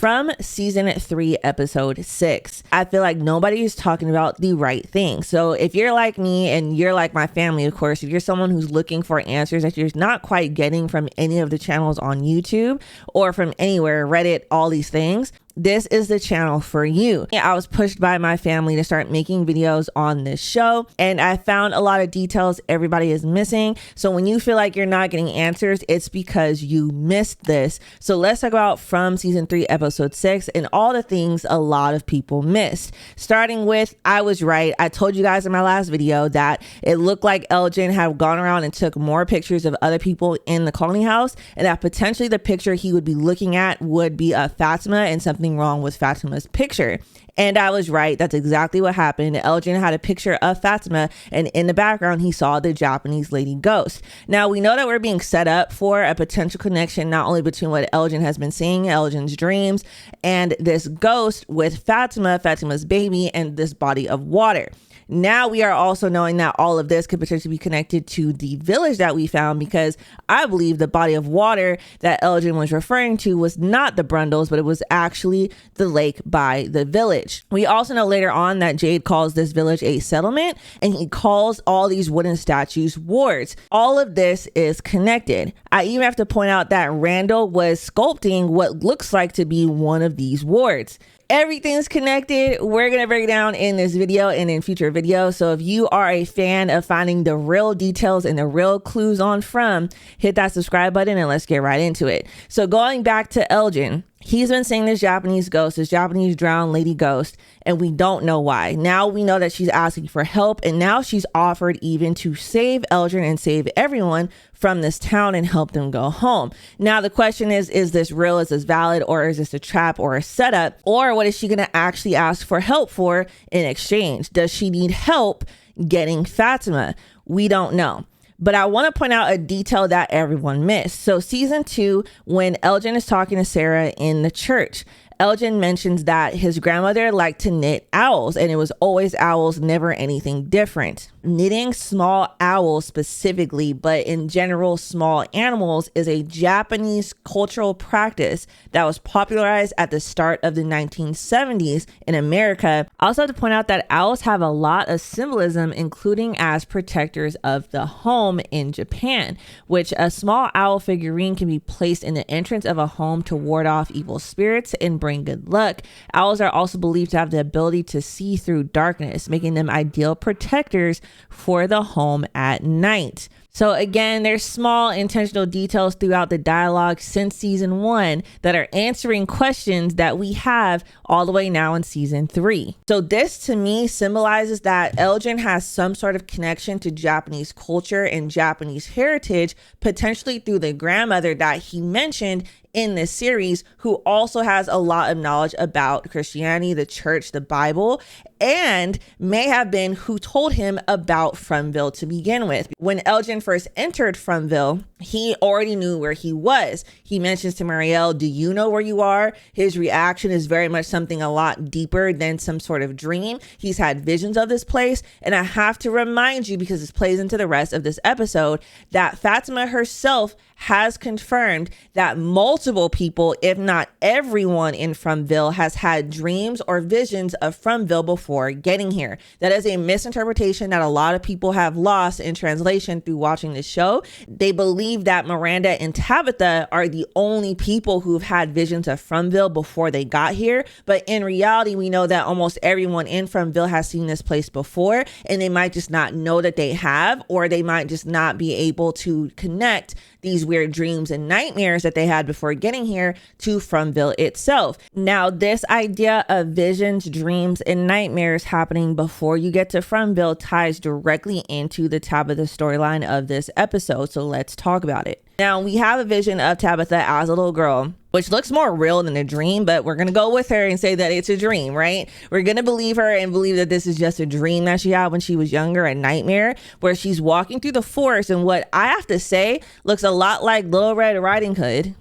from season 3, episode 6. I feel like nobody is talking about the right thing. So if you're like me and you're like my family, of course, if you're someone who's looking for answers that you're not quite getting from any of the channels on YouTube or from anywhere, Reddit, all these things, this is the channel for you. I was pushed by my family to start making videos on this show, and I found a lot of details everybody is missing. So when you feel like you're not getting answers, it's because you missed this. So let's talk about from season 3, episode 6, and all the things a lot of people missed. Starting with, I was right. I told you guys in my last video that it looked like ELGIN had gone around and took more pictures of other people in the colony house, and that potentially the picture he would be looking at would be of Fatima and something wrong with Fatima's picture. And I was right. That's exactly what happened. ELGIN had a picture of Fatima, and in the background, he saw the Japanese lady ghost. Now, we know that we're being set up for a potential connection, not only between what ELGIN has been seeing, ELGIN's dreams, and this ghost with Fatima, Fatima's baby, and this body of water. Now we are also knowing that all of this could potentially be connected to the village that we found, because I believe the body of water that ELGIN was referring to was not the Brundles, but it was actually the lake by the village. We also know later on that Jade calls this village a settlement, and he calls all these wooden statues wards. All of this is connected. I even have to point out that Randall was sculpting what looks like to be one of these wards. Everything's connected. We're going to break it down in this video and in future videos. So if you are a fan of finding the real details and the real clues on From, hit that subscribe button and let's get right into it. So going back to ELGIN, he's been seeing this Japanese ghost, this Japanese drowned lady ghost, and we don't know why. Now we know that she's asking for help, and now she's offered even to save ELGIN and save everyone from this town and help them go home. Now the question is this real? Is this valid? Or is this a trap or a setup? Or what is she going to actually ask for help for in exchange? Does she need help getting Fatima? We don't know. But I want to point out a detail that everyone missed. So season 2, when ELGIN is talking to Sarah in the church, ELGIN mentions that his grandmother liked to knit owls, and it was always owls, never anything different. Knitting small owls specifically, but in general small animals, is a Japanese cultural practice that was popularized at the start of the 1970s in America. I also have to point out that owls have a lot of symbolism, including as protectors of the home in Japan, which a small owl figurine can be placed in the entrance of a home to ward off evil spirits and bring good luck. Owls are also believed to have the ability to see through darkness, making them ideal protectors for the home at night. So again, there's small intentional details throughout the dialogue since season 1 that are answering questions that we have all the way now in season 3. So this to me symbolizes that ELGIN has some sort of connection to Japanese culture and Japanese heritage, potentially through the grandmother that he mentioned in this series, who also has a lot of knowledge about Christianity, the church, the Bible, and may have been who told him about Fromville to begin with. When ELGIN first entered Fromville, he already knew where he was. He mentions to Marielle, "Do you know where you are?" His reaction is very much something a lot deeper than some sort of dream. He's had visions of this place, and I have to remind you, because this plays into the rest of this episode, that Fatima herself has confirmed that multiple people, if not everyone in Fromville, has had dreams or visions of Fromville before getting here. That is a misinterpretation that a lot of people have lost in translation through watching this show. They believe that Miranda and Tabitha are the only people who've had visions of Fromville before they got here. But in reality, we know that almost everyone in Fromville has seen this place before, and they might just not know that they have, or they might just not be able to connect these weird dreams and nightmares that they had before getting here to Fromville itself. Now, this idea of visions, dreams, and nightmares happening before you get to Fromville ties directly into the Tabitha storyline of this episode. So let's talk about it. Now, we have a vision of Tabitha as a little girl, which looks more real than a dream, but we're going to go with her and say that it's a dream, right? We're going to believe her and believe that this is just a dream that she had when she was younger, a nightmare, where she's walking through the forest, and what I have to say looks a lot like Little Red Riding Hood.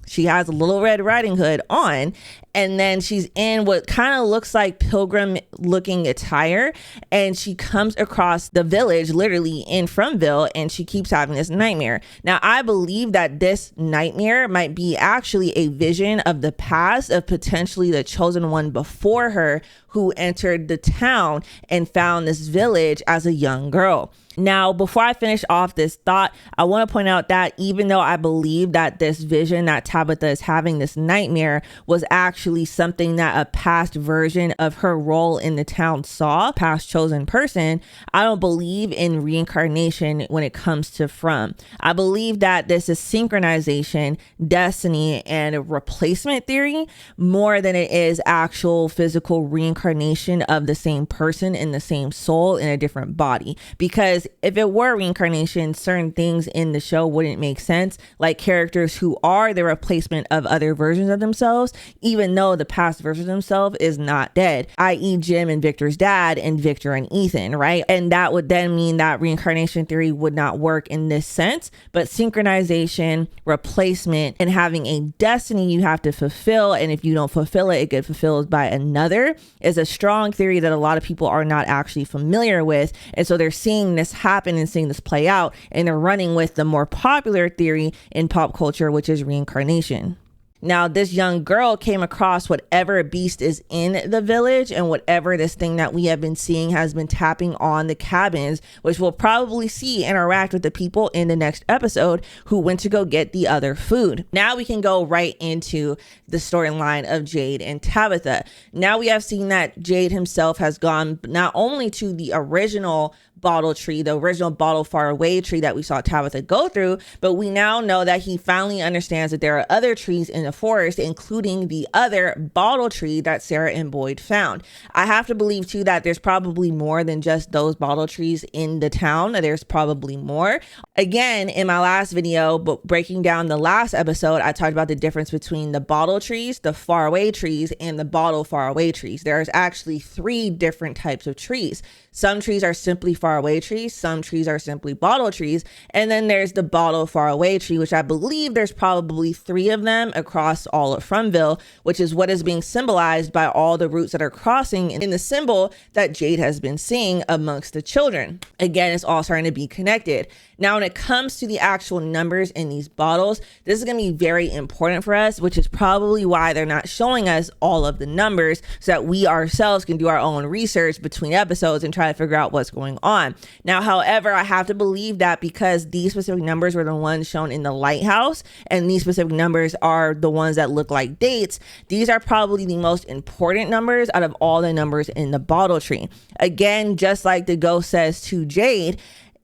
She has a little Red Riding Hood on, and then she's in what kind of looks like pilgrim looking attire, and she comes across the village literally in Fromville, and she keeps having this nightmare. Now, I believe that this nightmare might be actually a vision of the past of potentially the chosen one before her, who entered the town and found this village as a young girl. Now, before I finish off this thought, I want to point out that even though I believe that this vision that Tabitha is having, this nightmare, was actually something that a past version of her role in the town saw, past chosen person, I don't believe in reincarnation when it comes to From. I believe that this is synchronization, destiny, and a replacement theory more than it is actual physical reincarnation of the same person in the same soul in a different body. Because if it were reincarnation, certain things in the show wouldn't make sense, like characters who are the replacement of other versions of themselves, even though the past version of themselves is not dead, i.e. Jim and Victor's dad and Victor and Ethan, right? And that would then mean that reincarnation theory would not work in this sense, but synchronization, replacement, and having a destiny you have to fulfill, and if you don't fulfill it, it gets fulfilled by another, is a strong theory that a lot of people are not actually familiar with. And so they're seeing this happen and seeing this play out, and they're running with the more popular theory in pop culture, which is reincarnation. Now, this young girl came across whatever beast is in the village, and whatever this thing that we have been seeing has been tapping on the cabins, which we'll probably see interact with the people in the next episode who went to go get the other food. Now we can go right into the storyline of Jade and Tabitha. Now we have seen that Jade himself has gone not only to the original bottle tree, the original bottle far away tree that we saw Tabitha go through, but we now know that he finally understands that there are other trees in the forest, including the other bottle tree that Sarah and Boyd found. I have to believe too that there's probably more than just those bottle trees in the town. There's probably more. Again, in my last video, but breaking down the last episode, I talked about the difference between the bottle trees, the far away trees, and the bottle far away trees. There's actually 3 different types of trees. Some trees are simply far away trees, some trees are simply bottle trees, and then there's the bottle far away tree, which I believe there's probably 3 of them across all of Fromville, which is what is being symbolized by all the roots that are crossing in the symbol that Jade has been seeing amongst the children. Again, it's all starting to be connected. Now, when it comes to the actual numbers in these bottles, this is going to be very important for us, which is probably why they're not showing us all of the numbers so that we ourselves can do our own research between episodes and try to figure out what's going on. Now, however, I have to believe that because these specific numbers were the ones shown in the lighthouse, and these specific numbers are the ones that look like dates, these are probably the most important numbers out of all the numbers in the bottle tree. Again, just like the ghost says to Jade,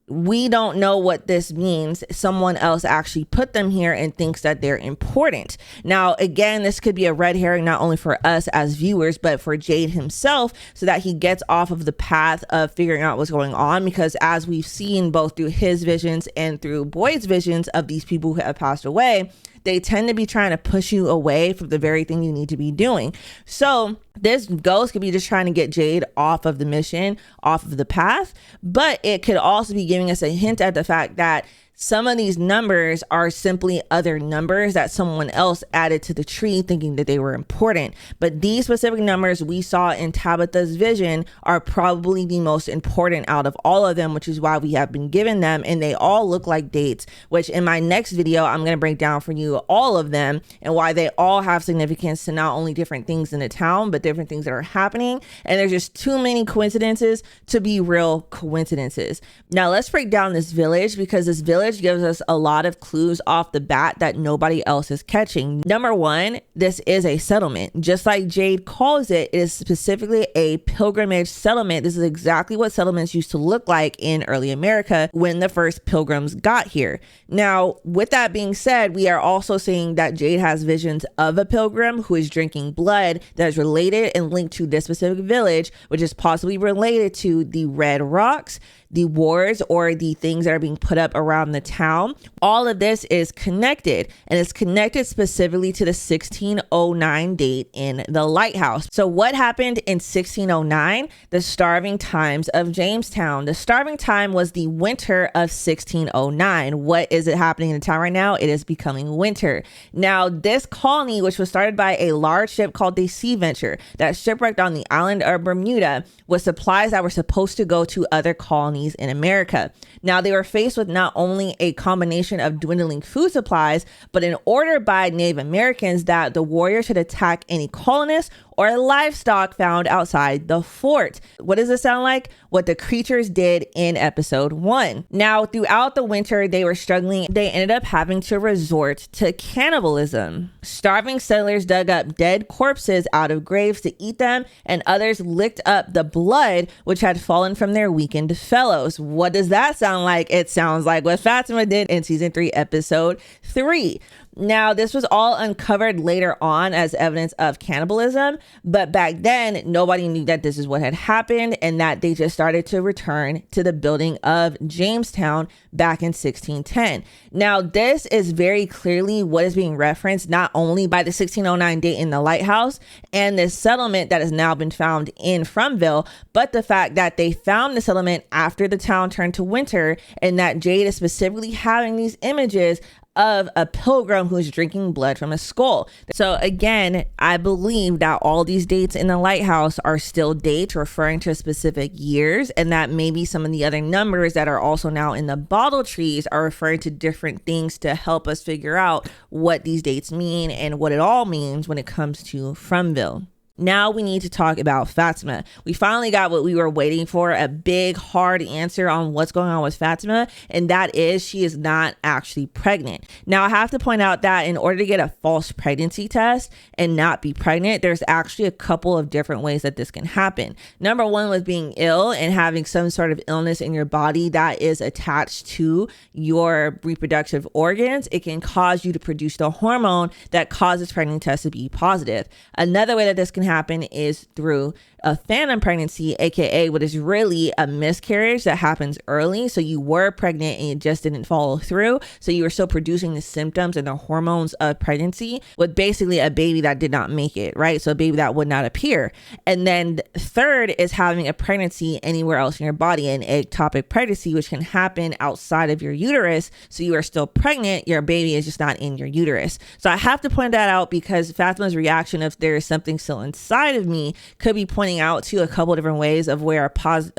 we don't know what this means. Someone else actually put them here and thinks that they're important. Now, again, this could be a red herring, not only for us as viewers, but for Jade himself, so that he gets off of the path of figuring out what's going on. Because as we've seen both through his visions and through Boyd's visions of these people who have passed away, they tend to be trying to push you away from the very thing you need to be doing. So this ghost could be just trying to get Jade off of the mission, off of the path, but it could also be giving us a hint at the fact that some of these numbers are simply other numbers that someone else added to the tree thinking that they were important. But these specific numbers we saw in Tabitha's vision are probably the most important out of all of them, which is why we have been given them. And they all look like dates, which in my next video, I'm going to break down for you all of them and why they all have significance to not only different things in the town, but different things that are happening. And there's just too many coincidences to be real coincidences. Now let's break down this village, because this village gives us a lot of clues off the bat that nobody else is catching. Number one, this is a settlement. Just like Jade calls it, it is specifically a pilgrimage settlement. This is exactly what settlements used to look like in early America when the first pilgrims got here. Now, with that being said, we are also seeing that Jade has visions of a pilgrim who is drinking blood that is related and linked to this specific village, which is possibly related to the red rocks, the wards, or the things that are being put up around the the town. All of this is connected, and it's connected specifically to the 1609 date in the lighthouse. So what happened in 1609? The starving times of Jamestown. The starving time was the winter of 1609. What is it happening in the town right now? It is becoming winter. Now, this colony, which was started by a large ship called the Sea Venture that shipwrecked on the island of Bermuda, with supplies that were supposed to go to other colonies in America. Now, they were faced with not only a combination of dwindling food supplies, but an order by Native Americans that the warriors should attack any colonists or livestock found outside the fort. What does this sound like? What the creatures did in episode 1. Now, throughout the winter, they were struggling. They ended up having to resort to cannibalism. Starving settlers dug up dead corpses out of graves to eat them, and others licked up the blood which had fallen from their weakened fellows. What does that sound like? It sounds like what Fatima did in season 3, episode 3. Now, this was all uncovered later on as evidence of cannibalism, but back then, nobody knew that this is what had happened and that they just started to return to the building of Jamestown back in 1610. Now, this is very clearly what is being referenced not only by the 1609 date in the lighthouse and this settlement that has now been found in Frumville, but the fact that they found the settlement after the town turned to winter, and that Jade is specifically having these images of a pilgrim who's drinking blood from a skull. So again, I believe that all these dates in the lighthouse are still dates referring to specific years, and that maybe some of the other numbers that are also now in the bottle trees are referring to different things to help us figure out what these dates mean and what it all means when it comes to Frumville. Now we need to talk about Fatima. We finally got what we were waiting for, a big, hard answer on what's going on with Fatima, and that is she is not actually pregnant. Now, I have to point out that in order to get a false pregnancy test and not be pregnant, there's actually a couple of different ways that this can happen. Number one, with being ill and having some sort of illness in your body that is attached to your reproductive organs, it can cause you to produce the hormone that causes pregnancy tests to be positive. Another way that this can happen is through a phantom pregnancy, aka what is really a miscarriage that happens early. So you were pregnant and it just didn't follow through. So you were still producing the symptoms and the hormones of pregnancy with basically a baby that did not make it, right? So a baby that would not appear. And then third is having a pregnancy anywhere else in your body, an ectopic pregnancy, which can happen outside of your uterus. So you are still pregnant, your baby is just not in your uterus. So I have to point that out because Fatima's reaction, if there is something still inside of me, could be pointing out to a couple different ways of where a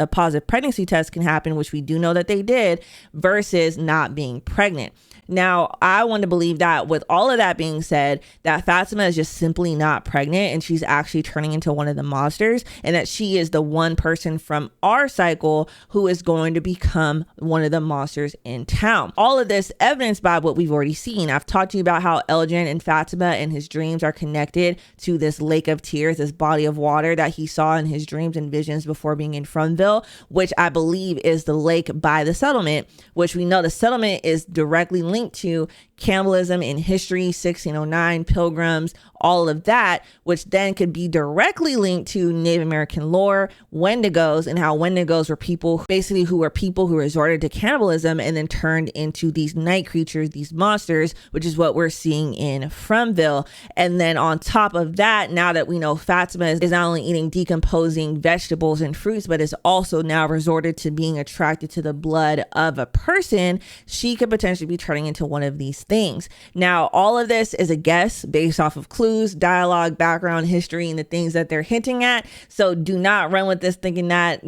positive pregnancy test can happen, which we do know that they did, versus not being pregnant. Now, I want to believe that with all of that being said, that Fatima is just simply not pregnant and she's actually turning into one of the monsters, and that she is the one person from our cycle who is going to become one of the monsters in town. All of this evidenced by what we've already seen. I've talked to you about how ELGIN and Fatima and his dreams are connected to this lake of tears, this body of water that he saw in his dreams and visions before being in Frumville, which I believe is the lake by the settlement, which we know the settlement is directly linked to cannibalism in history, 1609, pilgrims, all of that, which then could be directly linked to Native American lore, Wendigos, and how Wendigos were people basically who resorted to cannibalism and then turned into these night creatures, these monsters, which is what we're seeing in Frumville. And then on top of that, now that we know Fatima is not only eating decomposing vegetables and fruits, but is also now resorted to being attracted to the blood of a person, she could potentially be turning into one of these things. Now, all of this is a guess based off of clues, dialogue, background, history, and the things that they're hinting at. So do not run with this thinking that,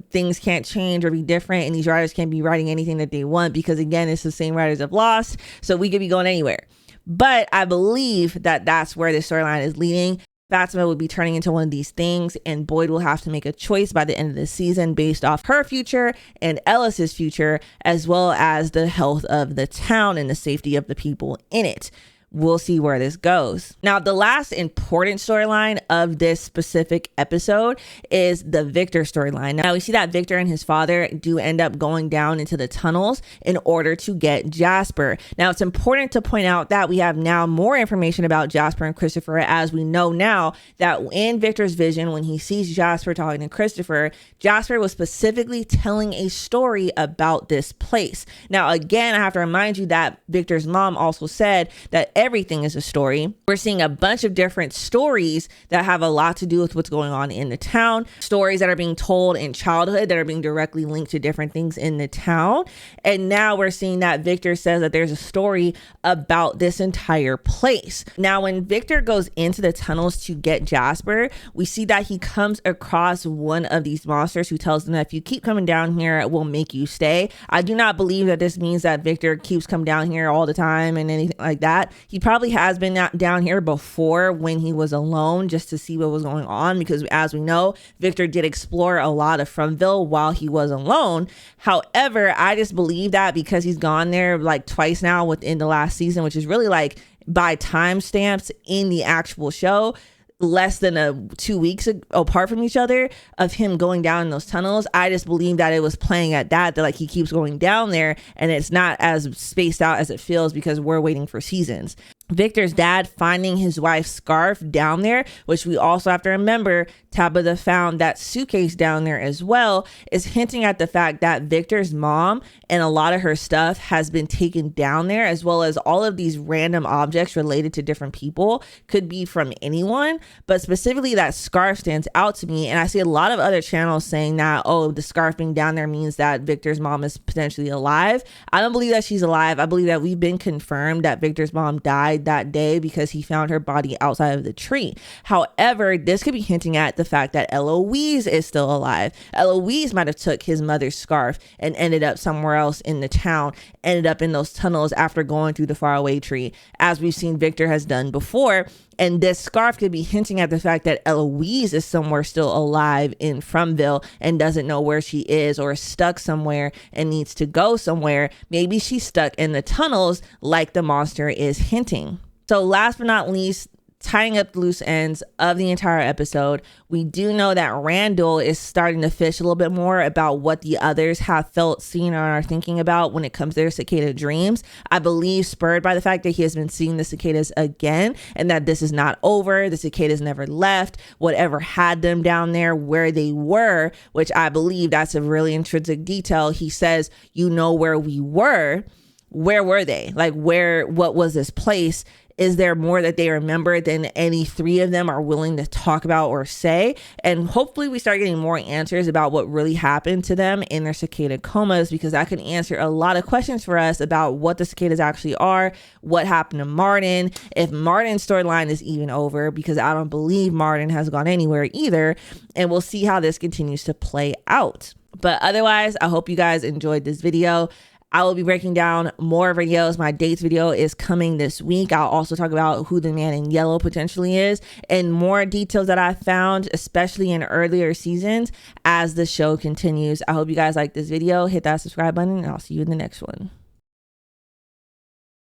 things can't change or be different and these writers can't be writing anything that they want, because again, it's the same writers of Lost. So we could be going anywhere. But I believe that that's where the storyline is leading. Fatima would be turning into one of these things, and Boyd will have to make a choice by the end of the season based off her future and Ellis's future, as well as the health of the town and the safety of the people in it. we'll see where this goes. Now, the last important storyline of this specific episode is the Victor storyline. Now, we see that Victor and his father do end up going down into the tunnels in order to get Jasper. Now, it's important to point out that we have now more information about Jasper and Christopher, as we know now that in Victor's vision, when he sees Jasper talking to Christopher, Jasper was specifically telling a story about this place. Now, again, I have to remind you that Victor's mom also said that everything is a story. We're seeing a bunch of different stories that have a lot to do with what's going on in the town, stories that are being told in childhood that are being directly linked to different things in the town. And now we're seeing that Victor says that there's a story about this entire place. Now, when Victor goes into the tunnels to get Jasper, we see that he comes across one of these monsters who tells him that if you keep coming down here, it will make you stay. I do not believe that this means that Victor keeps coming down here all the time and anything like that. He probably has been down here before when he was alone just to see what was going on, because as we know, Victor did explore a lot of Fromville while he was alone. However, I just believe that because he's gone there like twice now within the last season, which is really like by timestamps in the actual show, less than 2 weeks apart from each other of him going down in those tunnels. I just believe that it was playing at that like he keeps going down there and it's not as spaced out as it feels because we're waiting for seasons. Victor's dad finding his wife's scarf down there, which we also have to remember Tabitha found that suitcase down there as well, is hinting at the fact that Victor's mom and a lot of her stuff has been taken down there, as well as all of these random objects related to different people. Could be from anyone, but specifically that scarf stands out to me. And I see a lot of other channels saying that, oh, the scarf being down there means that Victor's mom is potentially alive. I don't believe that she's alive. I believe that we've been confirmed that Victor's mom died that day because he found her body outside of the tree. However, this could be hinting at the fact that Eloise is still alive. Eloise might have took his mother's scarf and ended up somewhere else in the town, ended up in those tunnels after going through the faraway tree, as we've seen Victor has done before. And this scarf could be hinting at the fact that Eloise is somewhere still alive in Fromville and doesn't know where she is, or is stuck somewhere and needs to go somewhere. Maybe she's stuck in the tunnels like the monster is hinting. So last but not least, tying up the loose ends of the entire episode, we do know that Randall is starting to fish a little bit more about what the others have felt, seen, or are thinking about when it comes to their cicada dreams. I believe spurred by the fact that he has been seeing the cicadas again, and that this is not over. The cicadas never left. Whatever had them down there, where they were, which I believe that's a really intrinsic detail. He says, you know where we were. Where were they? Like, what was this place? Is there more that they remember than any three of them are willing to talk about or say? And hopefully we start getting more answers about what really happened to them in their cicada comas, because that can answer a lot of questions for us about what the cicadas actually are, what happened to Martin, if Martin's storyline is even over, because I don't believe Martin has gone anywhere either. And we'll see how this continues to play out. But otherwise, I hope you guys enjoyed this video. I will be breaking down more videos. My dates video is coming this week. I'll also talk about who the man in yellow potentially is and more details that I found, especially in earlier seasons, as the show continues. I hope you guys like this video. Hit that subscribe button and I'll see you in the next one.